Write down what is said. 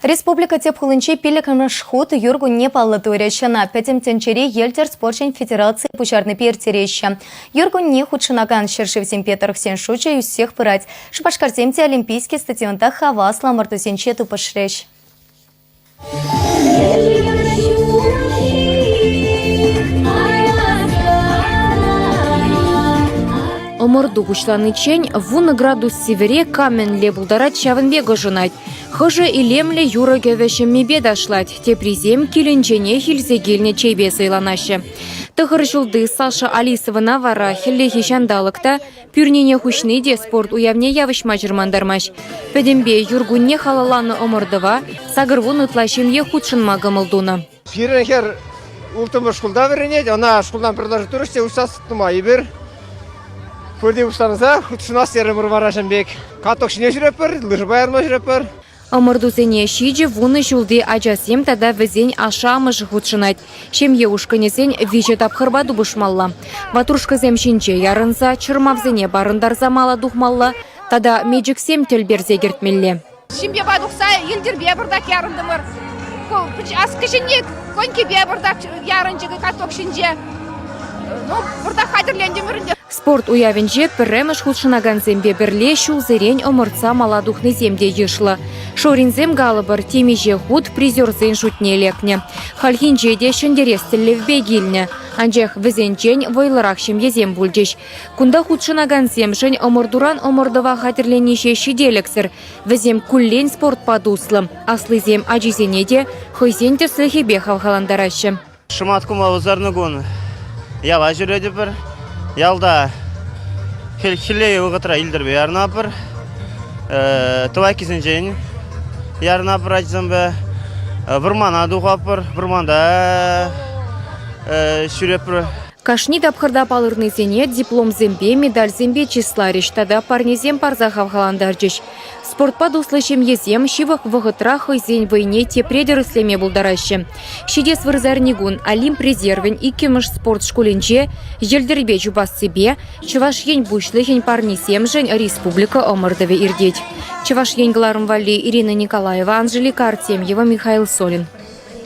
Республика тепхулынче пилікамыш худ юргу не паллатуряща на 5 тенчери Ельтер спорчен федерации пучарны пертереща. Юргу не худшинаган шершивсем Петр всен шуча и всех пырать. Шпашкартемте олимпийский стадионта хавасла мартусенче тупошрещ. Оморду бушланы чень, вуны градус севере камен лебулдарат чавынбегі жынать. Хыжы илемле юра гевешемме бедашлать, те призем киленчене хильзегельне чейбе сыйланашы. Тығыр жылды Саша Алисова навара хиллехи шандалықта пюрнене хушны де спорт уявне явышма жырмандармаш. Пәдембе юргунне халаланы омырдыва, сагырвун ытлашемге худшынма гымылдуны. Пиренхер ултымы шкулда веренет, она шкулдан продажу істе ұстастыма ебір. Көрде ұстаныза, худшынас ерімір барашынбек. Каток шіне жүрепір, лыж баярма жүрепір. Омырдузене шиджи вуны жылды ажасем тада візен ашамыш худшынать. Шемге ушканесен виче тапхырбаду бушмалла. Ватрушкызем шинче ярынса, чырмавзене барындарза мала духмалла, тада меджиксем телберзе гертмелле. Шемге бадухса елдер бебірдак ярындымыр. Аскышынет, коньки бебірдак ярынчығы каток шинче. Бұрда қадірлендімірінде. Спорт уявенже пірремыш худшынаган зембе бірле шулзерен омыртса маладухны земде ешлы. Шоринзем галыбыр темеже худ призерзен шутне лекне. Хальхинже де шындерестілі вбегілні. Анжех візенчен войлырақ шемезем бүлдеш. Кунда худшынаган земшін омырдуран омырдыва хатірленеше шиделексір. Візем күллен спорт падуслым. Аслызем ажизене де хойзен тісліхебе халхаландарашы. Шыматкума ұзарны гон. Яла жүреді бір. Ялда хилей угатра илдербе ярнапыр. Туай кисенжен ярнапыр айтсамбе. Бурмана духапыр, бурманда шүрепір. Кашни тапхырда палырны зене диплом зембе, медаль зембе числариш, тада парнезем парзахав халандарджиш. Спортпа дуслышем езем, шивах вғытра хойзен войне те предерыслеме булдарашы. Шидес вырзарнигун, алим презервен и кемыш спорт школинче, елдербе жубас себе, чываш ень бушлыхень парнесем жень республика омырдыве ирдеть. Чываш ень гларым вали Ирина Николаева, Анжелика Артемьева, Михаил Солин.